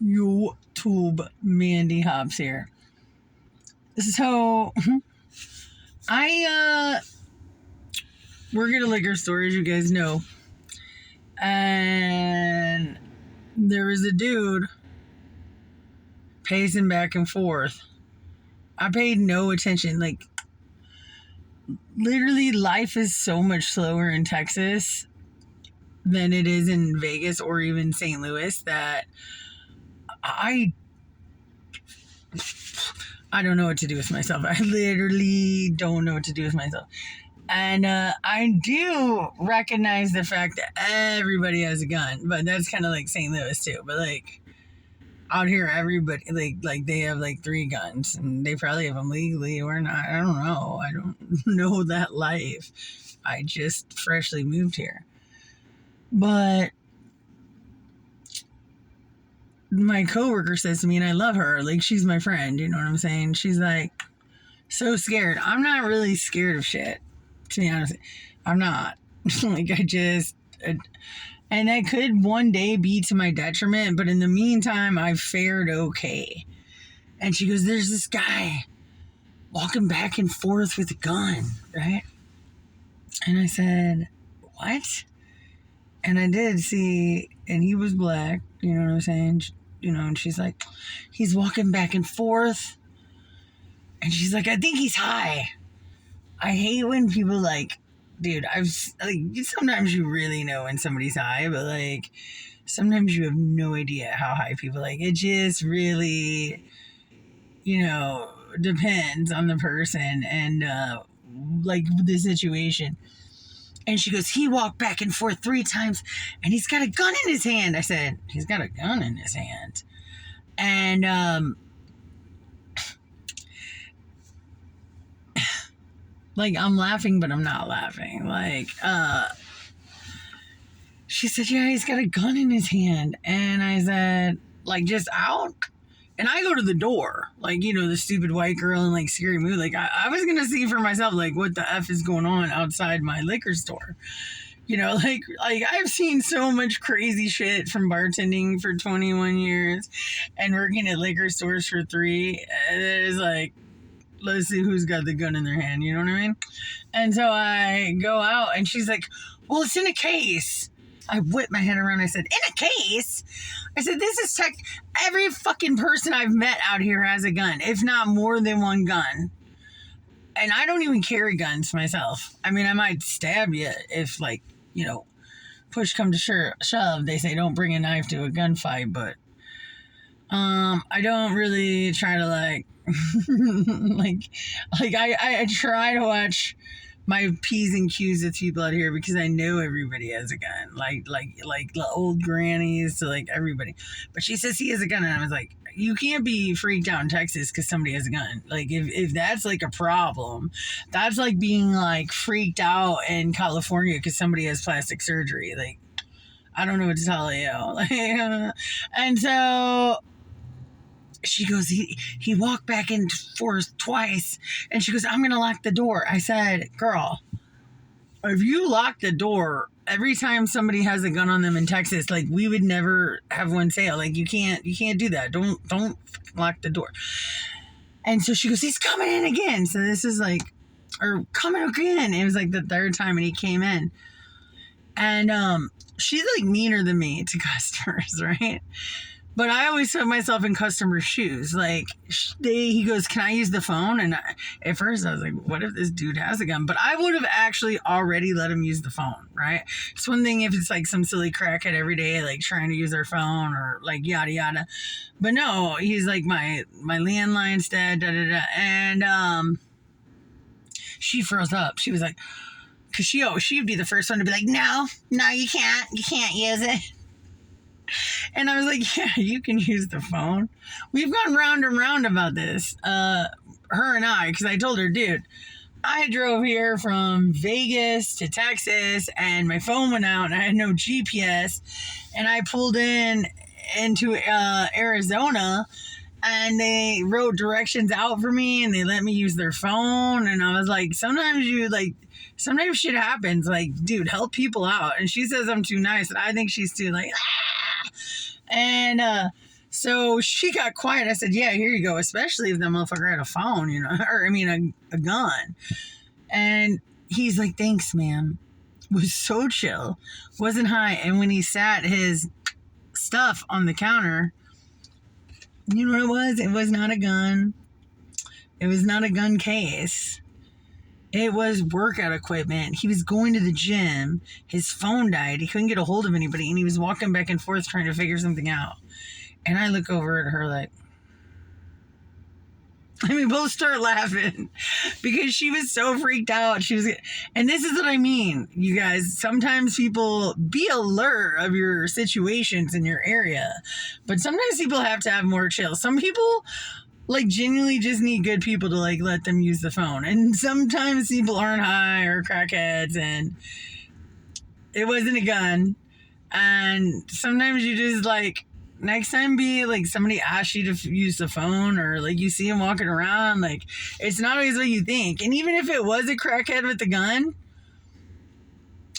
YouTube, Mandy Hobbs here. So, I work at a liquor store, as you guys know, and there was a dude pacing back and forth. I paid no attention. Like, literally, life is so much slower in Texas than it is in Vegas or even St. Louis that I don't know what to do with myself. I literally don't know what to do with myself. And I do recognize the fact that everybody has a gun, but that's kind of like St. Louis too. But like out here, everybody like they have like 3 guns, and they probably have them legally or not. I don't know. I don't know that life. I just freshly moved here, but my coworker says to me, and I love her, like she's my friend, you know what I'm saying? She's like, so scared. I'm not really scared of shit, to be honest. I'm not. Like, and that could one day be to my detriment, but in the meantime, I've fared okay. And she goes, there's this guy walking back and forth with a gun, right? And I said, what? And I did see, and he was black, you know what I'm saying? You know, and she's like, he's walking back and forth. And she's like, I think he's high. I hate when people like, dude, sometimes you really know when somebody's high, but like, sometimes you have no idea how high people like. It just really, you know, depends on the person and like the situation. And she goes, he walked back and forth 3 times and he's got a gun in his hand. I said, he's got a gun in his hand. And like, I'm laughing, but I'm not laughing. Like, she said, yeah, he's got a gun in his hand. And I said, like, just out? And I go to the door, like, you know, the stupid white girl in like Scary Movie. Like, I was going to see for myself, like, what the F is going on outside my liquor store. You know, like I've seen so much crazy shit from bartending for 21 years and working at liquor stores for 3. And it is like, let's see who's got the gun in their hand. You know what I mean? And so I go out and she's like, well, it's in a case. I whipped my head around. I said, in a case? I said, this is every fucking person I've met out here has a gun, if not more than 1 gun. And I don't even carry guns myself. I mean, I might stab you if, like, you know, push come to shove. They say don't bring a knife to a gunfight, but I don't really try to like I try to watch my P's and Q's with people out here because I know everybody has a gun, like the old grannies to like everybody. But she says he has a gun, and I was like, you can't be freaked out in Texas because somebody has a gun. Like, if that's like a problem, that's like being like freaked out in California because somebody has plastic surgery. Like, I don't know what to tell you. And so she goes, he walked back and forth twice. And she goes, I'm going to lock the door. I said, girl, if you lock the door every time somebody has a gun on them in Texas, like, we would never have one sale. Like, you can't do that. Don't lock the door. And so she goes, he's coming in again. So this is like, or coming again. It was like the 3rd time and he came in. And she's like meaner than me to customers, right? But I always put myself in customer shoes. Like, he goes, can I use the phone? And at first I was like, what if this dude has a gun? But I would have actually already let him use the phone, right? It's one thing if it's like some silly crackhead every day, like trying to use their phone or like yada yada. But no, he's like, my landline's dead, da da da. And she froze up. She was like, because she'd be the first one to be like, no, you can't use it. And I was like, yeah, you can use the phone. We've gone round and round about this, her and I, because I told her, dude, I drove here from Vegas to Texas and my phone went out and I had no GPS, and I pulled into Arizona and they wrote directions out for me and they let me use their phone. And I was like, sometimes shit happens. Like, dude, help people out. And she says I'm too nice, and I think she's too like, ah! And So she got quiet. I said, yeah, here you go. Especially if the motherfucker had a phone, or I mean, a gun. And he's like, thanks, ma'am. Was so chill. Wasn't high. And when he sat his stuff on the counter, you know what it was? It was not a gun. It was not a gun case. It was workout equipment. He was going to the gym. His phone died. He couldn't get a hold of anybody. And he was walking back and forth trying to figure something out. And I look over at her like, and we both start laughing because she was so freaked out. And this is what I mean, you guys. Sometimes people be alert of your situations in your area, but sometimes people have to have more chill. Some people like genuinely just need good people to like let them use the phone. And sometimes people aren't high or crackheads and it wasn't a gun. And sometimes you just like, next time be like somebody asks you to use the phone or like you see him walking around, like it's not always what you think. And even if it was a crackhead with a gun,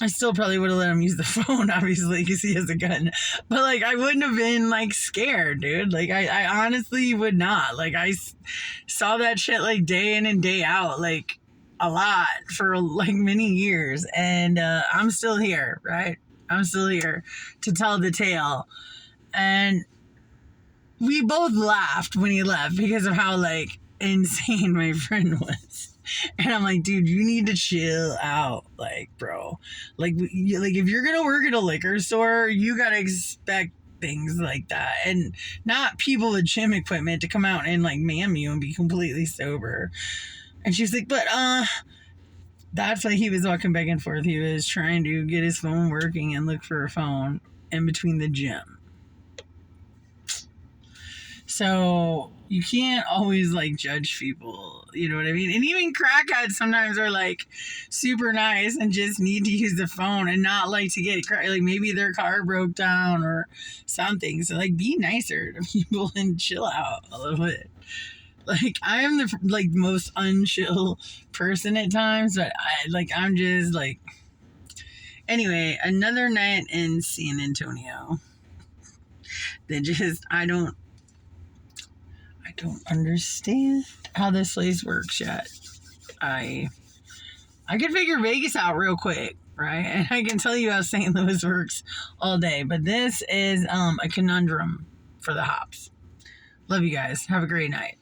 I still probably would have let him use the phone, obviously, because he has a gun. But like I wouldn't have been like scared, dude. Like I honestly would not. Like I saw that shit like day in and day out, like a lot for like many years. And I'm still here, right? I'm still here to tell the tale. And we both laughed when he left because of how like insane my friend was. And I'm like, dude, you need to chill out, like, bro. Like if you're gonna work at a liquor store, you gotta expect things like that, and not people with gym equipment to come out and like mam you and be completely sober. And she's like, but that's why he was walking back and forth. He was trying to get his phone working and look for a phone in between the gym. So you can't always like judge people, you know what I mean? And even crackheads sometimes are like super nice and just need to use the phone and not like to get like maybe their car broke down or something. So like be nicer to people and chill out a little bit. Like I am the like most unchill person at times, but I'm just like, anyway, another night in San Antonio. I don't understand how this place works yet. I could figure Vegas out real quick, right? And I can tell you how St. Louis works all day, but this is a conundrum for the hops. Love you guys. Have a great night.